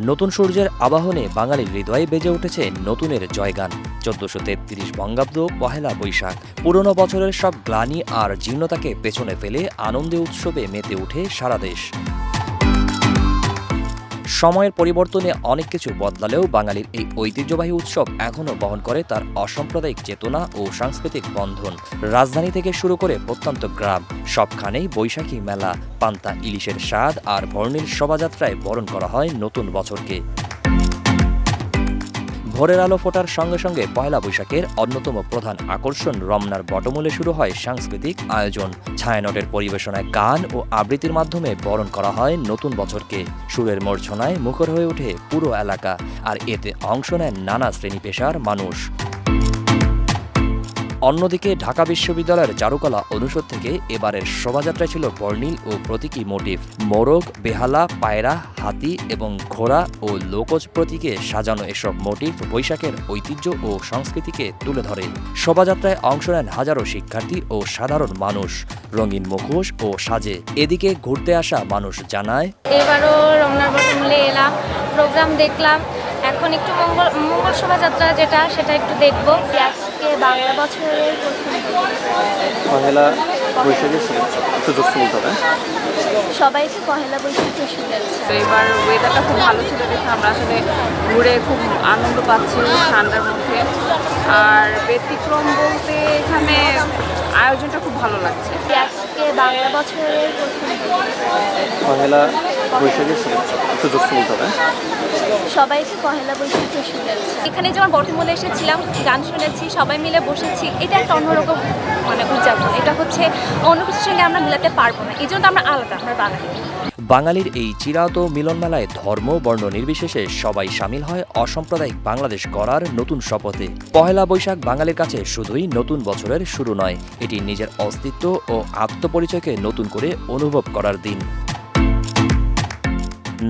নতুন সূর্যের আবাহনে বাঙালির হৃদয়ে বেজে উঠেছে নতুনের জয়গান। ১৪৩৩ বঙ্গাব্দ পহেলা বৈশাখ। পুরনো বছরের সব গ্লানি আর জীর্ণতাকে পেছনে ফেলে আনন্দে উৎসবে মেতে ওঠে সারা দেশ। সময়ের পরিবর্তনে অনেক কিছু বদলালেও বাঙালির এই ঐতিহ্যবাহী উৎসব এখনও বহন করে তার অসাম্প্রদায়িক চেতনা ও সাংস্কৃতিক বন্ধন। রাজধানী থেকে শুরু করে প্রত্যন্ত গ্রাম, সবখানেই বৈশাখী মেলা, পান্তা ইলিশের স্বাদ আর বর্ণিল শোভাযাত্রায় বরণ করা হয় নতুন বছরকে। ভোরের আলো ফোটার সঙ্গে সঙ্গে পয়লা বৈশাখের অন্যতম প্রধান আকর্ষণ রমনার বটমূলে শুরু হয় সাংস্কৃতিক আয়োজন। ছায়ানটের পরিবেশনায় গান ও আবৃত্তির মাধ্যমে বরণ করা হয় নতুন বছরকে। সুরের মূর্ছনায় মুখর হয়ে ওঠে পুরো এলাকা, আর এতে অংশ নেন নানা শ্রেণী পেশার মানুষ। অন্যদিকে ঢাকা বিশ্ববিদ্যালয়ের চারুকলা অনুষদ থেকে এবারের শোভাযাত্রায় ছিল বর্ণিল ও প্রতীকী মোটিভ। মোরগ, বেহালা, পায়রা, হাতি এবং ঘোড়া ও লোকজ প্রতীকে সাজানো এসব মোটিভ বৈশাখের ঐতিহ্য ও সংস্কৃতিকে তুলে ধরে। শোভাযাত্রায় অংশ নেন হাজারো শিক্ষার্থী ও সাধারণ মানুষ রঙিন মুখোশ ও সাজে। এদিকে ঘুরতে আসা মানুষ জানায়, এবারও রমনার বটমূলে এলাম, প্রোগ্রাম দেখলাম, এখন একটু মঙ্গল শোভাযাত্রা সেটা একটু দেখবো। আজকে বাংলা বছরের পহেলা বৈশাখের শুভেচ্ছা। একটু জোর বলতে হবে। সবাইকে পহেলা বৈশাখের শুভেচ্ছা। এবার ওয়েদারটা খুব ভালো ছিল দেখে আমরা আসলে ঘুরে খুব আনন্দ পাচ্ছি ঠান্ডার মধ্যে। আর ব্যতিক্রম বলতে এখানে আয়োজনটা খুব ভালো লাগছে। আজকে বাংলা বছরের পহেলা বৈশাখের শুভেচ্ছা। একটু জোর বলতে হবে। সবাইকে পহেলা বৈশাখের শুভেচ্ছা। এখানে যেমন বটমূলে এসেছিলাম, গান শুনেছি, সবাই মিলে বসেছি, এটা একটা অন্যরকম উদযাপন। এটা হচ্ছে অন্য কিছুর সঙ্গে আমরা মিলাতে পারবো না, এই জন্য আমরা আলাদা, আমরা বাঙালি। বাঙালির এই চিরায়ত মিলনমেলায় ধর্ম বর্ণ নির্বিশেষে সবাই সামিল হয় অসাম্প্রদায়িক বাংলাদেশ গড়ার নতুন শপথে। পহেলা বৈশাখ বাঙালির কাছে শুধুই নতুন বছরের শুরু নয়, এটি নিজের অস্তিত্ব ও আত্মপরিচয়কে নতুন করে অনুভব করার দিন।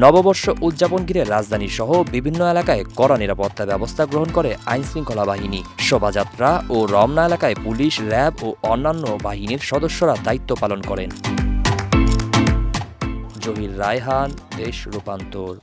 নববর্ষ উদযাপন ঘিরে রাজধানী সহ বিভিন্ন এলাকায় কড়া নিরাপত্তা ব্যবস্থা গ্রহণ করে আইনশৃঙ্খলা বাহিনী। শোভাযাত্রা ও রমনা এলাকায় পুলিশ, র্যাব ও অন্যান্য বাহিনীর সদস্যরা দায়িত্ব পালন করেন। জহির রায়হান, দেশ রূপান্তর।